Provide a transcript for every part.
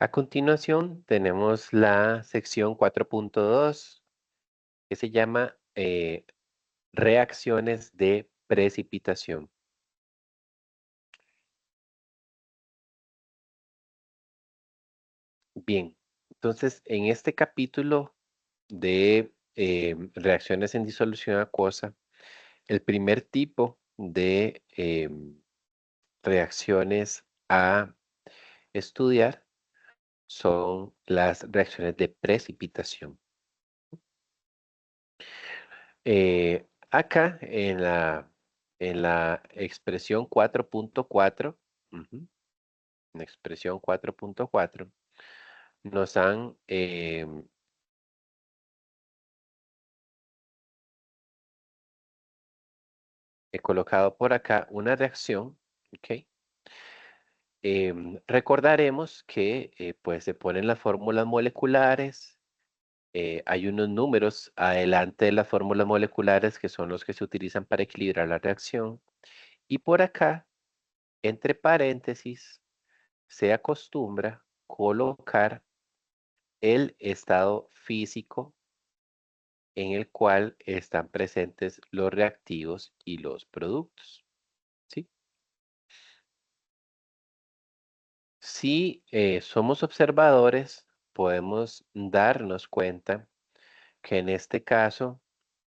A continuación tenemos la sección 4.2 que se llama reacciones de precipitación. Bien, entonces en este capítulo de reacciones en disolución acuosa, el primer tipo de reacciones a estudiar son las reacciones de precipitación. Acá en la expresión 4.4, en expresión 4.4, nos han he colocado por acá una reacción, ¿ok? Recordaremos que pues se ponen las fórmulas moleculares, hay unos números adelante de las fórmulas moleculares que son los que se utilizan para equilibrar la reacción, y por acá, entre paréntesis, se acostumbra colocar el estado físico en el cual están presentes los reactivos y los productos, ¿sí? Si somos observadores, podemos darnos cuenta que en este caso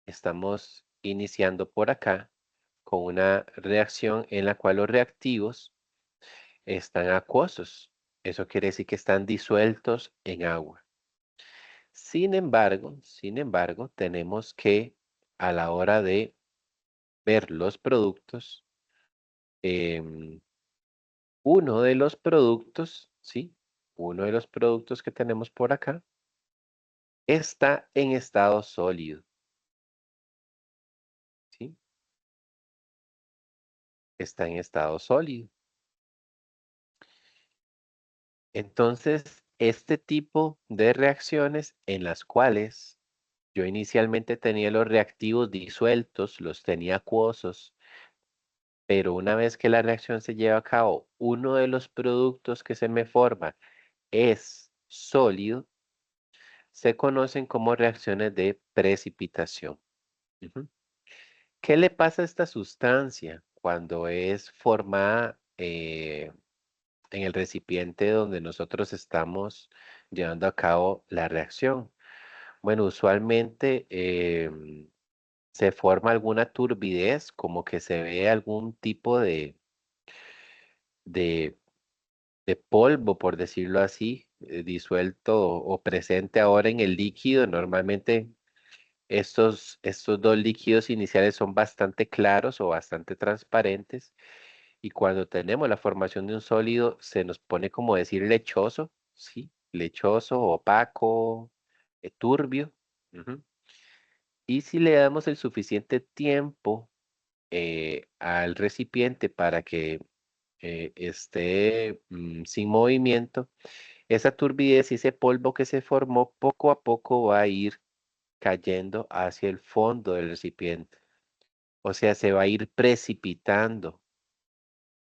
estamos iniciando por acá con una reacción en la cual los reactivos están acuosos. Eso quiere decir que están disueltos en agua. Sin embargo, tenemos que a la hora de ver los productos, em, uno de los productos, ¿sí? Uno de los productos que tenemos por acá está en estado sólido, ¿sí? Está en estado sólido. Entonces, este tipo de reacciones en las cuales yo inicialmente tenía los reactivos disueltos, los tenía acuosos, pero una vez que la reacción se lleva a cabo, uno de los productos que se me forma es sólido, se conocen como reacciones de precipitación. Ujú. ¿Qué le pasa a esta sustancia cuando es formada en el recipiente donde nosotros estamos llevando a cabo la reacción? Bueno, usualmente se forma alguna turbidez, como que se ve algún tipo de, de polvo, por decirlo así, disuelto o presente ahora en el líquido. Normalmente estos dos líquidos iniciales son bastante claros o bastante transparentes, y cuando tenemos la formación de un sólido se nos pone como decir lechoso, ¿sí? Lechoso, opaco, turbio. Ujú. Y si le damos el suficiente tiempo al recipiente para que esté sin movimiento, esa turbidez y ese polvo que se formó poco a poco va a ir cayendo hacia el fondo del recipiente. O sea, se va a ir precipitando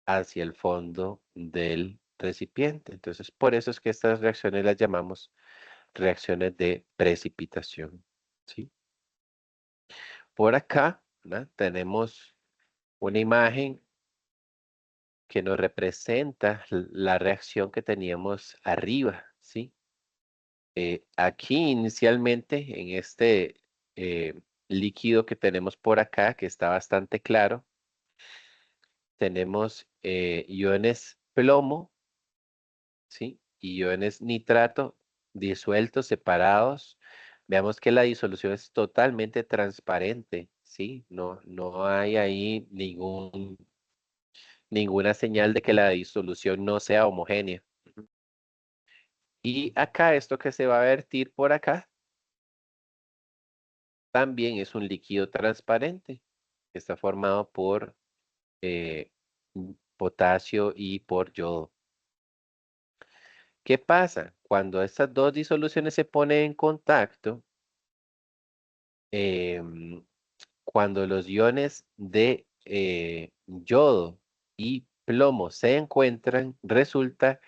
hacia el fondo del recipiente. Entonces, por eso es que estas reacciones las llamamos reacciones de precipitación, ¿sí? Por acá, ¿verdad? Tenemos una imagen que nos representa la reacción que teníamos arriba, ¿sí? Aquí inicialmente en este líquido que tenemos por acá, que está bastante claro, tenemos iones plomo, ¿sí? Y iones nitrato disueltos, separados. Veamos que la disolución es totalmente transparente, ¿sí? No hay ahí ninguna señal de que la disolución no sea homogénea. Y acá esto que se va a vertir por acá también es un líquido transparente que está formado por eh, potasio y por yodo. ¿Qué pasa? Cuando estas dos disoluciones se ponen en contacto, em, cuando los iones de yodo y plomo se encuentran, resulta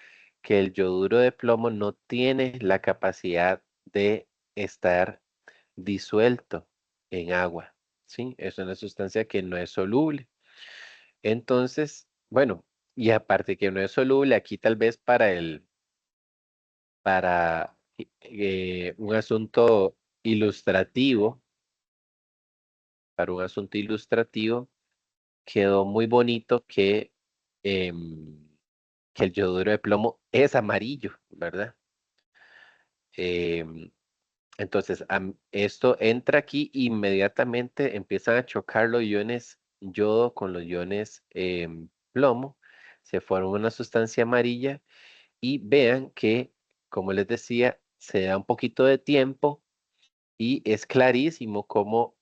que el yoduro de plomo no tiene la capacidad de estar disuelto en agua, ¿sí? Es una sustancia que no es soluble. Entonces, bueno, y aparte que no es soluble, aquí tal vez para un asunto ilustrativo, para un asunto ilustrativo, quedó muy bonito em, que el yoduro de plomo es amarillo, ¿verdad? Em, entonces, esto entra aquí, inmediatamente empiezan a chocar los iones yodo con los iones plomo, se forma una sustancia amarilla y vean que, como les decía, se da un poquito de tiempo y es clarísimo cómo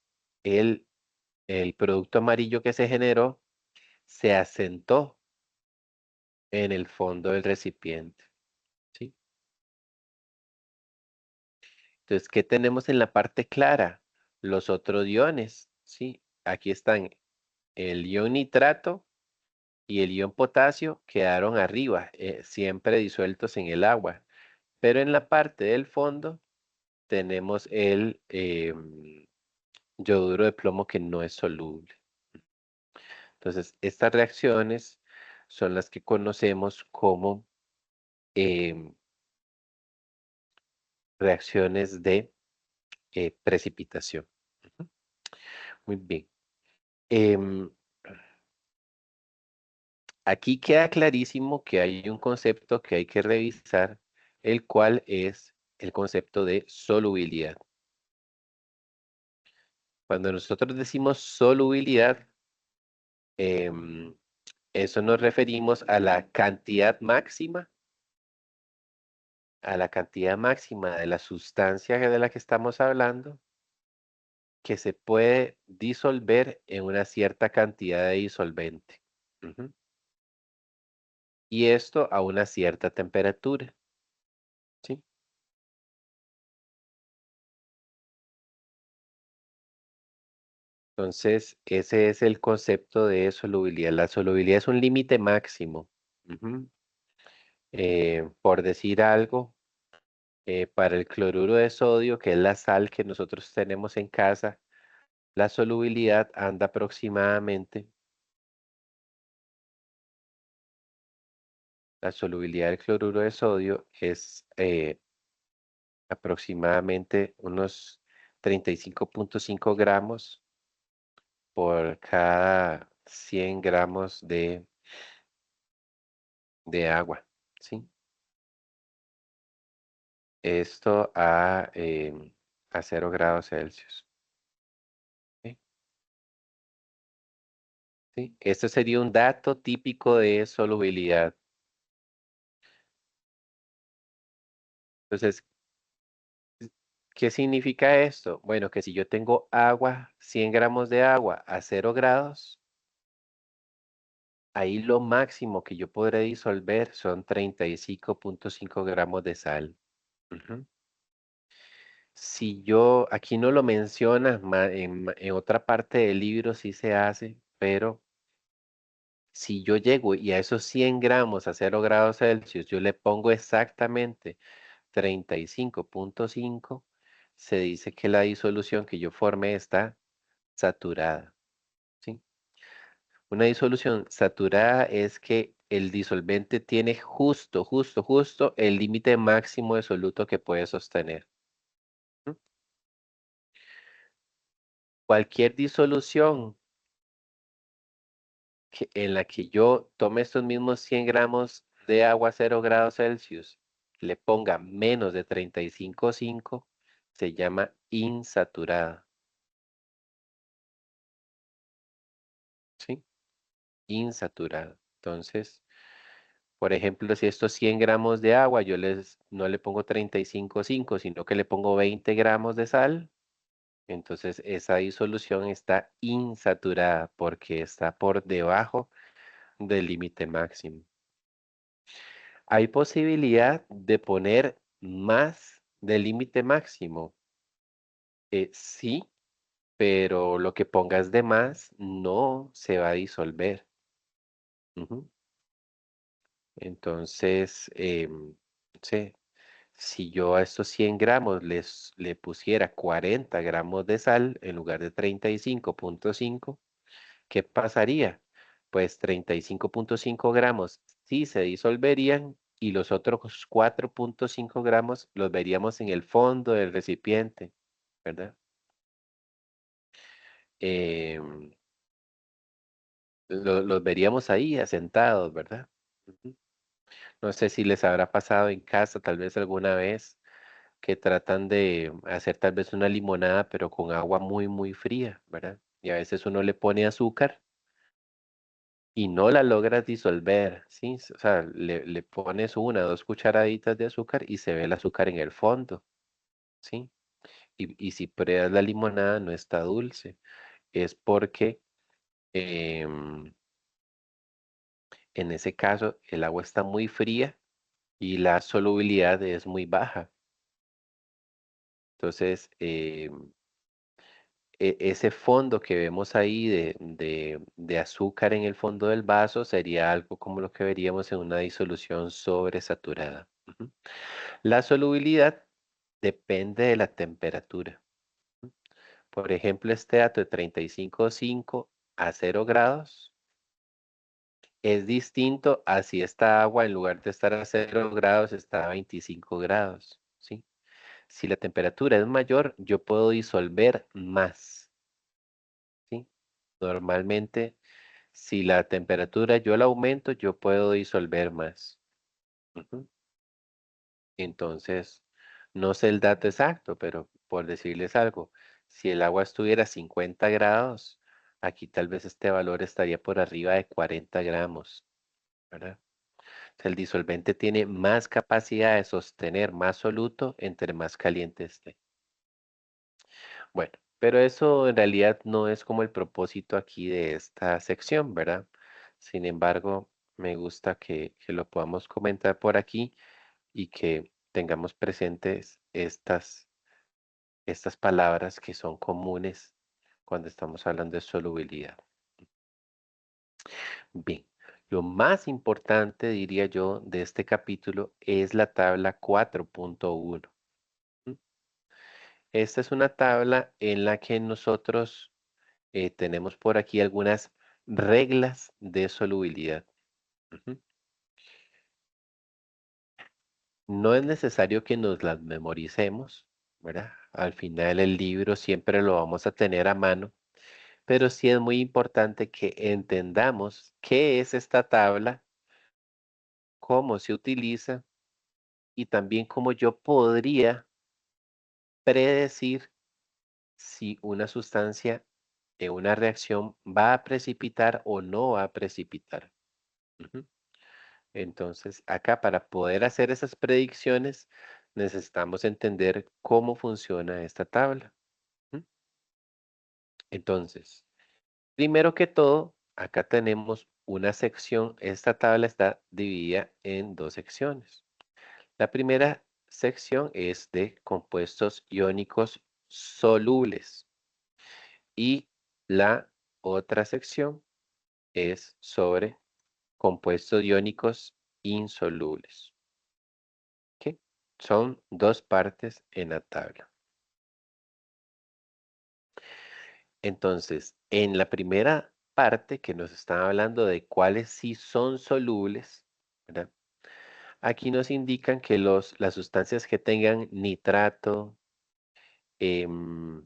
el, el producto amarillo que se generó se asentó en el fondo del recipiente, ¿sí? Entonces, ¿qué tenemos en la parte clara? Los otros iones, ¿sí? Aquí están el ion nitrato y el ion potasio quedaron arriba, siempre disueltos en el agua. Pero en la parte del fondo tenemos el yoduro de plomo que no es soluble. Entonces, estas reacciones son las que conocemos como em, reacciones de precipitación. Ujú. Muy bien. Em, Aquí queda clarísimo que hay un concepto que hay que revisar, el cual es el concepto de solubilidad. Cuando nosotros decimos solubilidad, em, eso nos referimos a la cantidad máxima de la sustancia de la que estamos hablando, que se puede disolver en una cierta cantidad de disolvente. Ujú. Y esto a una cierta temperatura, ¿sí? Entonces, ese es el concepto de solubilidad. La solubilidad es un límite máximo. Ujú. Por decir algo, para el cloruro de sodio, que es la sal que nosotros tenemos en casa, la solubilidad anda aproximadamente, la solubilidad del cloruro de sodio es aproximadamente unos 35,5 gramos por cada 100 gramos de agua, ¿sí? Esto a 0 grados Celsius. ¿Sí? ¿Sí? Esto sería un dato típico de solubilidad. Entonces, ¿qué significa esto? Bueno, que si yo tengo agua, 100 gramos de agua a 0 grados, ahí lo máximo que yo podré disolver son 35,5 gramos de sal. Ujú. Si yo, aquí no lo menciona, en otra parte del libro sí se hace, pero si yo llego y a esos 100 gramos a 0 grados Celsius, yo le pongo exactamente 35,5, se dice que la disolución que yo formé está saturada, ¿sí? Una disolución saturada es que el disolvente tiene justo el límite máximo de soluto que puede sostener. ¿Mm? Cualquier disolución en la que yo tome estos mismos 100 gramos de agua a 0 grados Celsius, le ponga menos de 35,5, se llama insaturada, ¿sí? Insaturada. Entonces, por ejemplo, si estos 100 gramos de agua no le pongo 35,5, sino que le pongo 20 gramos de sal, entonces esa disolución está insaturada porque está por debajo del límite máximo. ¿Hay posibilidad de poner más del límite máximo? Sí, pero lo que pongas de más no se va a disolver. Ujú. Entonces, sí, si yo a estos 100 gramos le pusiera 40 gramos de sal en lugar de 35,5, ¿qué pasaría? Pues 35,5 gramos sí se disolverían y los otros 4,5 gramos los veríamos en el fondo del recipiente, ¿verdad? Em, los veríamos ahí asentados, ¿verdad? Ujú. No sé si les habrá pasado en casa tal vez alguna vez que tratan de hacer tal vez una limonada, pero con agua muy, muy fría, ¿verdad? Y a veces uno le pone azúcar y no la logras disolver, ¿sí? O sea, le pones 1 o 2 cucharaditas de azúcar y se ve el azúcar en el fondo, ¿sí? Y si pruebas la limonada no está dulce, es porque em, en ese caso el agua está muy fría y la solubilidad es muy baja. Entonces, ese fondo que vemos ahí de azúcar en el fondo del vaso sería algo como lo que veríamos en una disolución sobresaturada. Ujú. La solubilidad depende de la temperatura. Por ejemplo, este dato de 35,5 a 0 grados es distinto a si esta agua en lugar de estar a 0 grados está a 25 grados, ¿sí? Si la temperatura es mayor, yo puedo disolver más, ¿sí? Normalmente, si la temperatura yo la aumento, yo puedo disolver más. Ujú. Entonces, no sé el dato exacto, pero por decirles algo, si el agua estuviera a 50 grados, aquí tal vez este valor estaría por arriba de 40 gramos, ¿verdad? O sea, el disolvente tiene más capacidad de sostener más soluto entre más caliente esté. Bueno, pero eso en realidad no es como el propósito aquí de esta sección, ¿verdad? Sin embargo, me gusta que lo podamos comentar por aquí y que tengamos presentes estas palabras que son comunes cuando estamos hablando de solubilidad. Bien, lo más importante, diría yo, de este capítulo es la tabla 4,1. ¿M? Esta es una tabla en la que nosotros tenemos por aquí algunas reglas de solubilidad. Ujú. No es necesario que nos las memoricemos, ¿verdad? Al final el libro siempre lo vamos a tener a mano, pero sí es muy importante que entendamos qué es esta tabla, cómo se utiliza y también cómo yo podría predecir si una sustancia en una reacción va a precipitar o no va a precipitar. Ujú. Entonces, acá para poder hacer esas predicciones, necesitamos entender cómo funciona esta tabla. ¿M? Entonces, primero que todo, acá tenemos una sección. Esta tabla está dividida en dos secciones. La primera sección es de compuestos iónicos solubles y la otra sección es sobre compuestos iónicos insolubles. ¿Ok? Son dos partes en la tabla. Entonces, en la primera parte que nos están hablando de cuáles sí son solubles, ¿verdad? Aquí nos indican que las sustancias que tengan nitrato, em,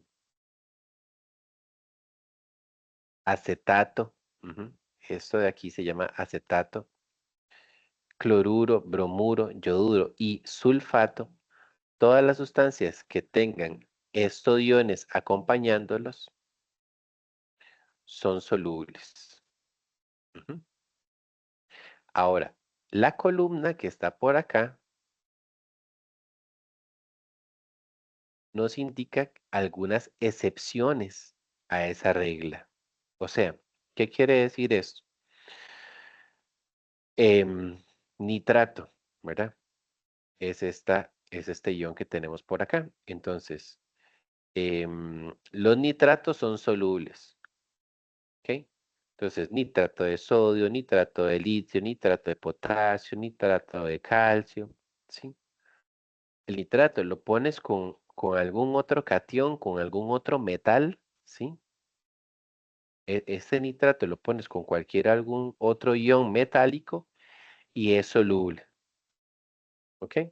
acetato, ujú, esto de aquí se llama acetato, cloruro, bromuro, yoduro y sulfato, todas las sustancias que tengan estos iones acompañándolos son solubles. Ujú. Ahora, la columna que está por acá nos indica algunas excepciones a esa regla. O sea, ¿qué quiere decir esto? Em, Nitrato, ¿verdad? Es este ion que tenemos por acá. Entonces, los nitratos son solubles, ¿ok? Entonces, nitrato de sodio, nitrato de litio, nitrato de potasio, nitrato de calcio, ¿sí? El nitrato lo pones con algún otro catión, con algún otro metal, ¿sí? Este nitrato lo pones con algún otro ion metálico y es soluble, ¿ok?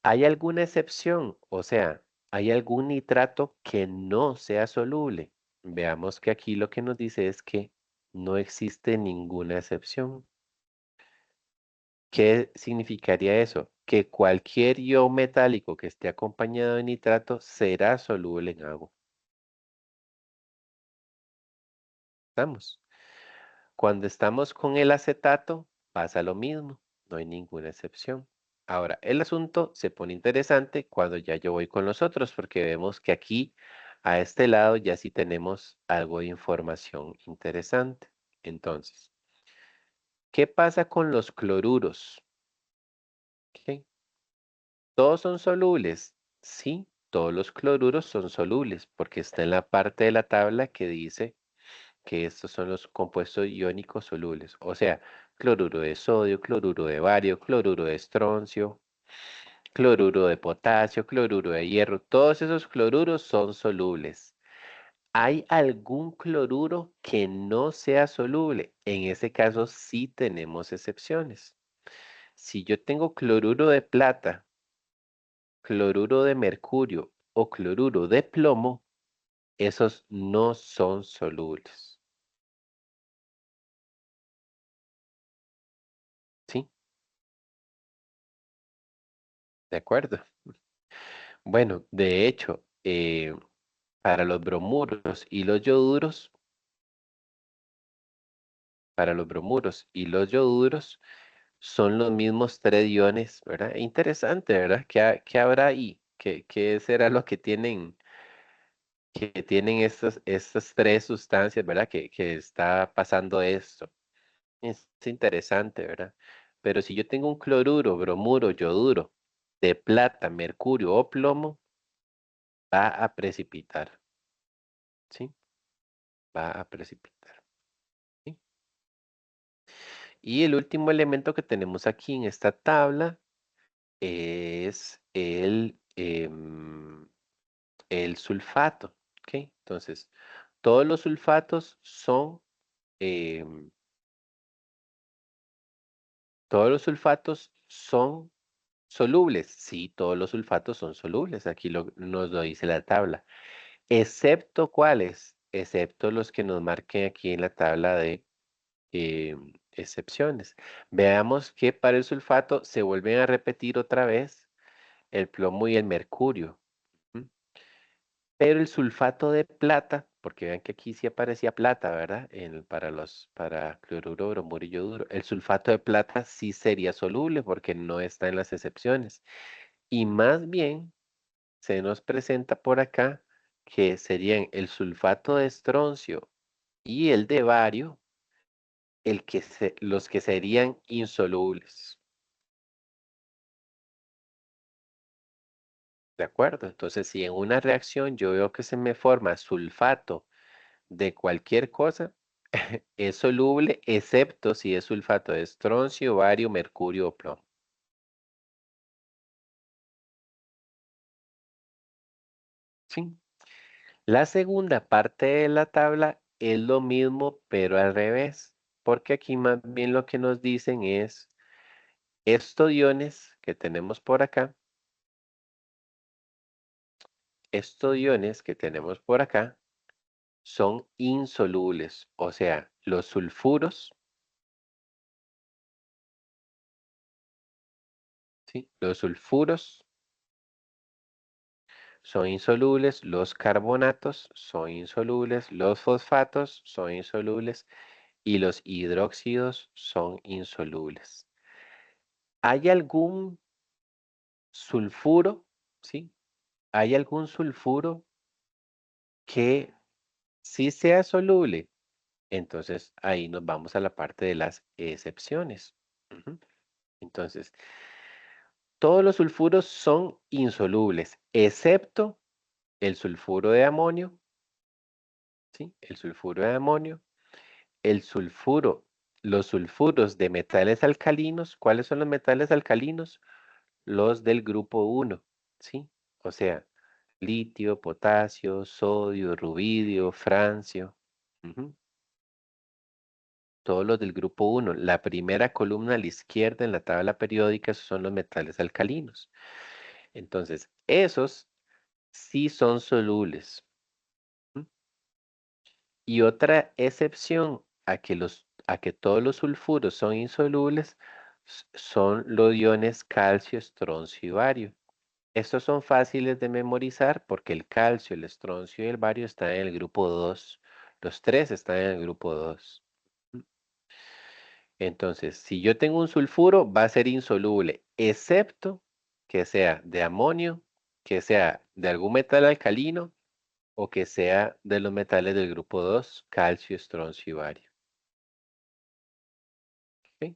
¿Hay alguna excepción? O sea, ¿hay algún nitrato que no sea soluble? Veamos que aquí lo que nos dice es que no existe ninguna excepción. ¿Qué significaría eso? Que cualquier ion metálico que esté acompañado de nitrato será soluble en agua. ¿Estamos? Cuando estamos con el acetato, pasa lo mismo, no hay ninguna excepción. Ahora, el asunto se pone interesante cuando ya yo voy con los otros, porque vemos que aquí, a este lado, ya sí tenemos algo de información interesante. Entonces, ¿qué pasa con los cloruros? ¿Ok? ¿Todos son solubles? Sí, todos los cloruros son solubles, porque está en la parte de la tabla que dice que estos son los compuestos iónicos solubles, o sea, cloruro de sodio, cloruro de bario, cloruro de estroncio, cloruro de potasio, cloruro de hierro, todos esos cloruros son solubles. ¿Hay algún cloruro que no sea soluble? En ese caso sí tenemos excepciones. Si yo tengo cloruro de plata, cloruro de mercurio o cloruro de plomo, esos no son solubles. ¿Sí? ¿De acuerdo? Bueno, de hecho, para los bromuros y los yoduros, son los mismos tres iones, ¿verdad? Interesante, ¿verdad? ¿Qué habrá ahí? ¿Qué será lo que tienen estas tres sustancias, ¿verdad? Que está pasando esto. Es interesante, ¿verdad? Pero si yo tengo un cloruro, bromuro, yoduro de plata, mercurio o plomo, va a precipitar, ¿sí? Va a precipitar. ¿Sí? Y el último elemento que tenemos aquí en esta tabla es el sulfato. ¿Ok? Entonces, todos los sulfatos em, todos los sulfatos son solubles. Sí, todos los sulfatos son solubles. Aquí nos lo dice la tabla. ¿Excepto cuáles? Excepto los que nos marquen aquí en la tabla de excepciones. Veamos que para el sulfato se vuelven a repetir otra vez el plomo y el mercurio. ¿M? Pero el sulfato de plata, porque vean que aquí sí aparecía plata, ¿verdad? Para cloruro, bromuro y yoduro. El sulfato de plata sí sería soluble porque no está en las excepciones. Y más bien se nos presenta por acá que serían el sulfato de estroncio y el de bario los que serían insolubles. ¿De acuerdo? Entonces, si en una reacción yo veo que se me forma sulfato de cualquier cosa, es soluble, excepto si es sulfato de estroncio, bario, mercurio o plomo. ¿Sí? La segunda parte de la tabla es lo mismo, pero al revés, porque aquí más bien lo que nos dicen es estos iones que tenemos por acá, estos iones que tenemos por acá son insolubles, o sea, los sulfuros, ¿sí? Los sulfuros son insolubles, los carbonatos son insolubles, los fosfatos son insolubles y los hidróxidos son insolubles. ¿Hay algún sulfuro, sí? ¿Hay algún sulfuro que sí sea soluble? Entonces ahí nos vamos a la parte de las excepciones. Ujú. Entonces, todos los sulfuros son insolubles, excepto el sulfuro de amonio, ¿sí? El sulfuro de amonio el sulfuro, los sulfuros de metales alcalinos, ¿cuáles son los metales alcalinos? Los del grupo 1, ¿sí? O sea, litio, potasio, sodio, rubidio, francio. Ujú. Todos los del grupo 1. La primera columna a la izquierda en la tabla periódica, esos son los metales alcalinos. Entonces, esos sí son solubles. ¿Mm? Y otra excepción a que todos los sulfuros son insolubles son los iones calcio, estroncio y bario. Estos son fáciles de memorizar porque el calcio, el estroncio y el bario están en el grupo 2. Los tres están en el grupo 2. Entonces, si yo tengo un sulfuro, va a ser insoluble, excepto que sea de amonio, que sea de algún metal alcalino o que sea de los metales del grupo 2, calcio, estroncio y bario. ¿Ok?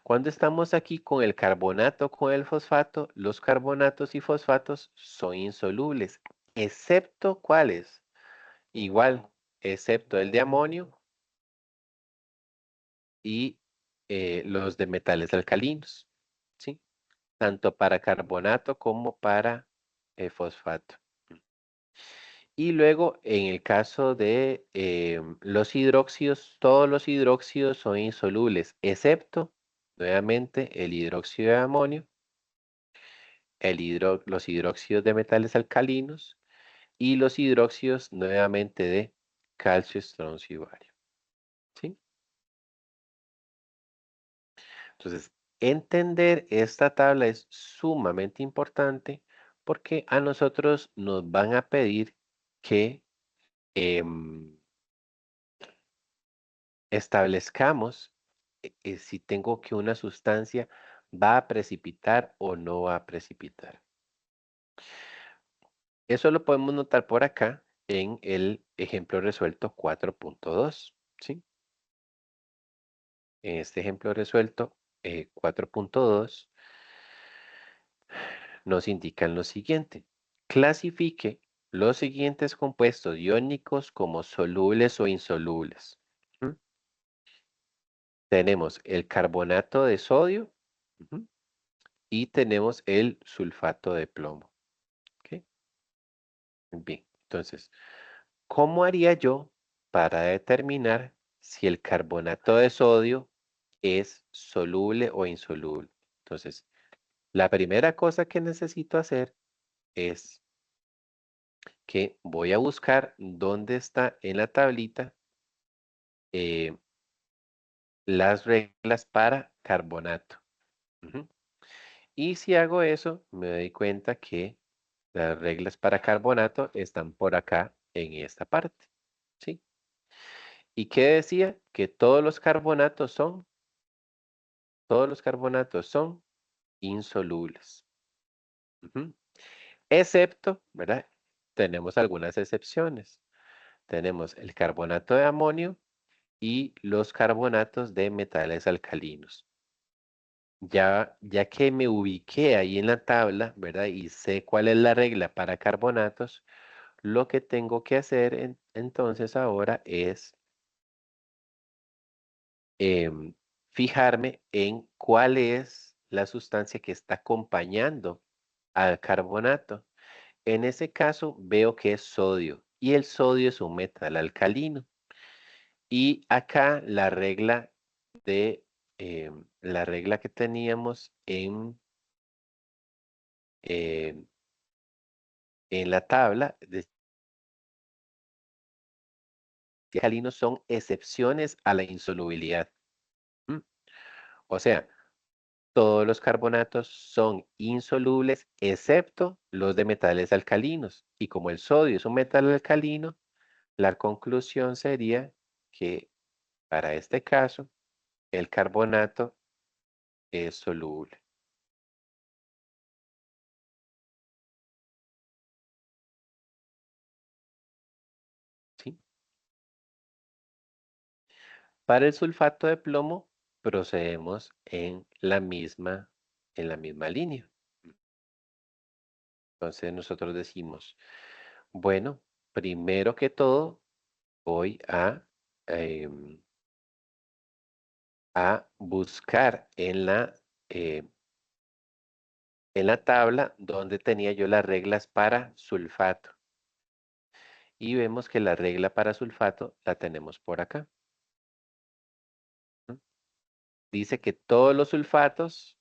Cuando estamos aquí con el carbonato, con el fosfato, los carbonatos y fosfatos son insolubles, excepto ¿cuáles? Igual, excepto el de amonio y los de metales alcalinos, ¿sí? Tanto para carbonato como para fosfato. Y luego, en el caso de los hidróxidos, todos los hidróxidos son insolubles, excepto, nuevamente, el hidróxido de amonio, los hidróxidos de metales alcalinos y los hidróxidos, nuevamente, de calcio, estroncio y bario. ¿Sí? Entonces, entender esta tabla es sumamente importante porque a nosotros nos van a pedir que establezcamos si tengo que una sustancia va a precipitar o no va a precipitar. Eso lo podemos notar por acá en el ejemplo resuelto 4.2, ¿sí? En este ejemplo resuelto 4.2 nos indican lo siguiente. Clasifique los siguientes compuestos iónicos como solubles o insolubles. ¿Mm? Tenemos el carbonato de sodio. Ujú, y tenemos el sulfato de plomo. ¿Ok? Bien, entonces, ¿cómo haría yo para determinar si el carbonato de sodio es soluble o insoluble? Entonces, la primera cosa que necesito hacer es que voy a buscar dónde está en la tablita eh, las reglas para carbonato. Ujú. Y si hago eso, me doy cuenta que las reglas para carbonato están por acá en esta parte. ¿Sí? ¿Y qué decía? Que todos los carbonatos son insolubles. Ujú. Excepto, ¿verdad? Tenemos algunas excepciones. Tenemos el carbonato de amonio y los carbonatos de metales alcalinos. Ya que me ubiqué ahí en la tabla, ¿verdad? Y sé cuál es la regla para carbonatos, lo que tengo que hacer entonces ahora es fijarme en cuál es la sustancia que está acompañando al carbonato. En ese caso veo que es sodio y el sodio es un metal alcalino. Y acá la regla que teníamos em, en la tabla de alcalinos son excepciones a la insolubilidad. ¿Mm? O sea, todos los carbonatos son insolubles excepto los de metales alcalinos. Y como el sodio es un metal alcalino, la conclusión sería que para este caso el carbonato es soluble. ¿Sí? Para el sulfato de plomo procedemos en la misma línea. Entonces nosotros decimos, bueno, primero que todo voy a em, a buscar en la tabla donde tenía yo las reglas para sulfato. Y vemos que la regla para sulfato la tenemos por acá. ¿Mm? Dice que todos los sulfatos,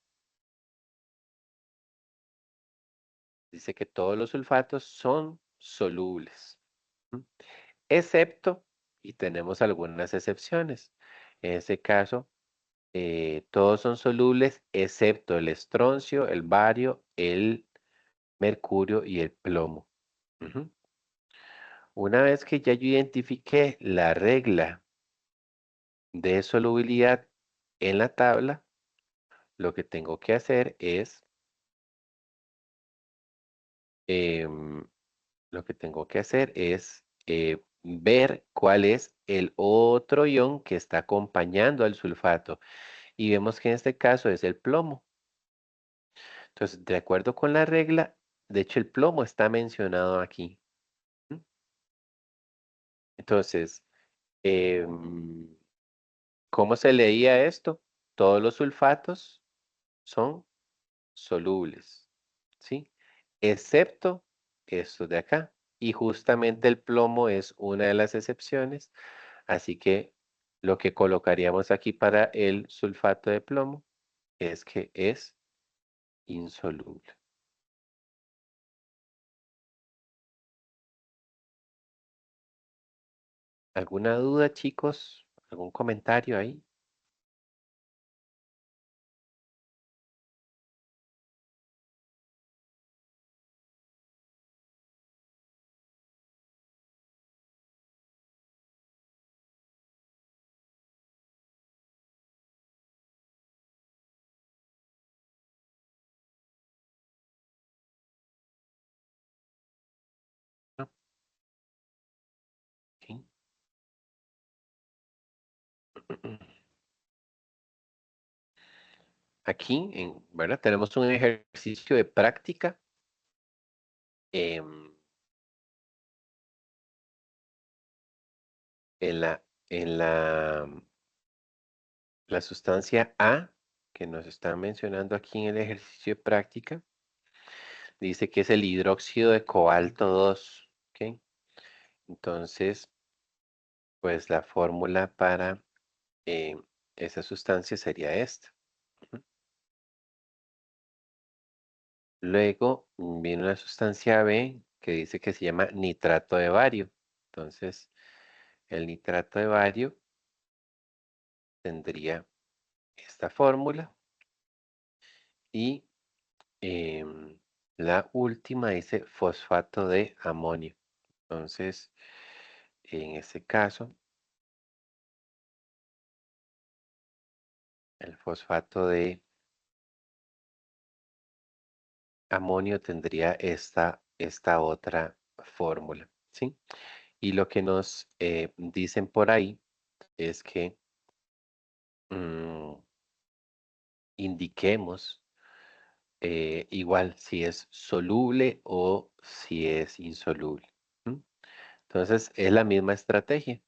dice que todos los sulfatos son solubles. ¿Mm? Excepto, y tenemos algunas excepciones. En ese caso, todos son solubles excepto el estroncio, el bario, el mercurio y el plomo. Ujú. Una vez que ya yo identifiqué la regla de solubilidad en la tabla, lo que tengo que hacer es, em, ver cuál es el otro ion que está acompañando al sulfato. Y vemos que en este caso es el plomo. Entonces, de acuerdo con la regla, de hecho el plomo está mencionado aquí. ¿Mm? Entonces, em, ¿cómo se leía esto? Todos los sulfatos son solubles, ¿sí? Excepto estos de acá. Y justamente el plomo es una de las excepciones, así que lo que colocaríamos aquí para el sulfato de plomo es que es insoluble. ¿Alguna duda, chicos? ¿Algún comentario ahí? ¿No? Ok. Aquí, ¿verdad? Tenemos un ejercicio de práctica. em, en la sustancia A que nos están mencionando aquí en el ejercicio de práctica, dice que es el hidróxido de cobalto 2. ¿Ok? Entonces, pues la fórmula para eh, esa sustancia sería esta. Ujú. Luego viene una sustancia B que dice que se llama nitrato de bario. Entonces, el nitrato de bario tendría esta fórmula y la última dice fosfato de amonio. Entonces, en ese caso, el fosfato de amonio tendría esta otra fórmula, ¿sí? Y lo que nos dicen por ahí es que mm, indiquemos igual si es soluble o si es insoluble. ¿M? Entonces, es la misma estrategia.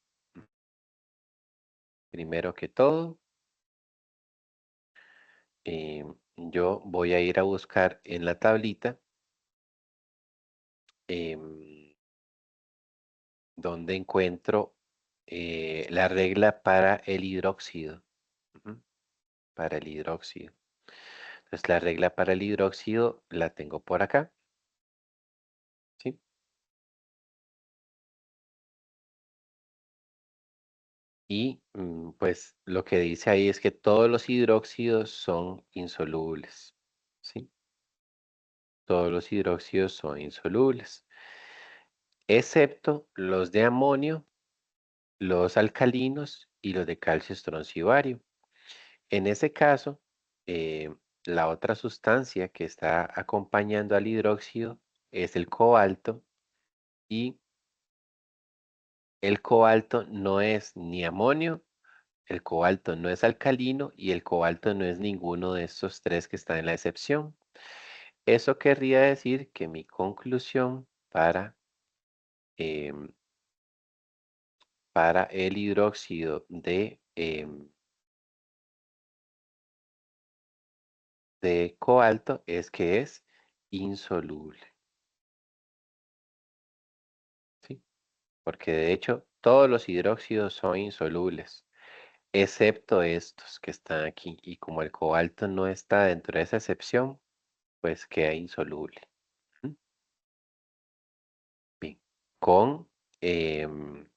Primero que todo, yo voy a ir a buscar en la tablita em, donde encuentro la regla para el hidróxido. Ujú. Para el hidróxido. Entonces la regla para el hidróxido la tengo por acá, ¿sí? Y pues lo que dice ahí es que todos los hidróxidos son insolubles, ¿sí? Todos los hidróxidos son insolubles, excepto los de amonio, los alcalinos y los de calcio, estroncio y bario. En ese caso, la otra sustancia que está acompañando al hidróxido es el cobalto y el cobalto no es ni amonio, el cobalto no es alcalino y el cobalto no es ninguno de estos tres que están en la excepción. Eso querría decir que mi conclusión para em, para el hidróxido de cobalto es que es insoluble, ¿sí? Porque de hecho todos los hidróxidos son insolubles, excepto estos que están aquí. Y como el cobalto no está dentro de esa excepción, pues queda insoluble. ¿Mm? Bien, con el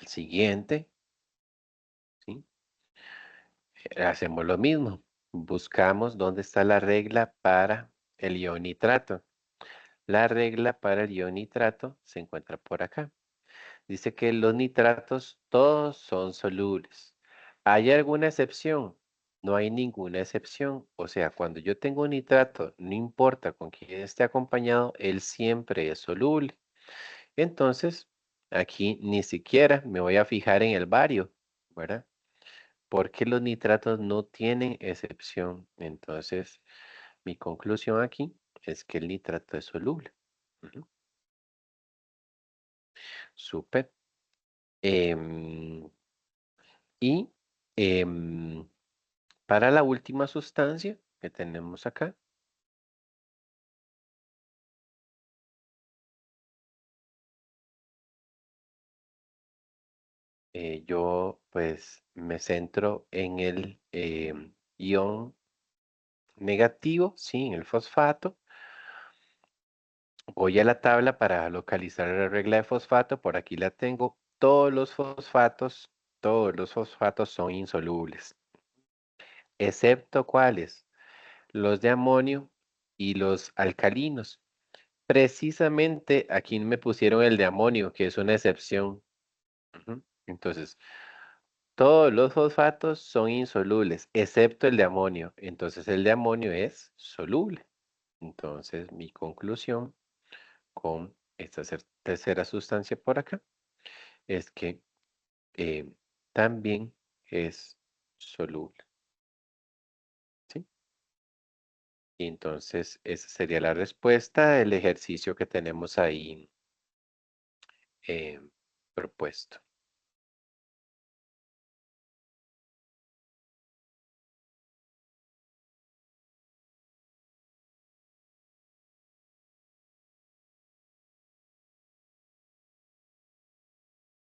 siguiente, ¿sí? Hacemos lo mismo. Buscamos dónde está la regla para el ion nitrato. La regla para el ion nitrato se encuentra por acá. Dice que los nitratos todos son solubles. ¿Hay alguna excepción? No hay ninguna excepción. O sea, cuando yo tengo un nitrato, no importa con quién esté acompañado, él siempre es soluble. Entonces, aquí ni siquiera me voy a fijar en el bario, ¿verdad? Porque los nitratos no tienen excepción. Entonces, mi conclusión aquí es que el nitrato es soluble. Ujú. Súper. Em, y em, para la última sustancia que tenemos acá, yo pues me centro en el ion negativo, sí, en el fosfato. Voy a la tabla para localizar la regla de fosfato. Por aquí la tengo. Todos los fosfatos son insolubles. ¿Excepto cuáles? Los de amonio y los alcalinos. Precisamente aquí me pusieron el de amonio, que es una excepción. Ujú. Entonces, todos los fosfatos son insolubles, excepto el de amonio. Entonces, el de amonio es soluble. Entonces, mi conclusión con esta tercera sustancia por acá es que eh, también es soluble, ¿sí? Y entonces, esa sería la respuesta del ejercicio que tenemos ahí eh, propuesto.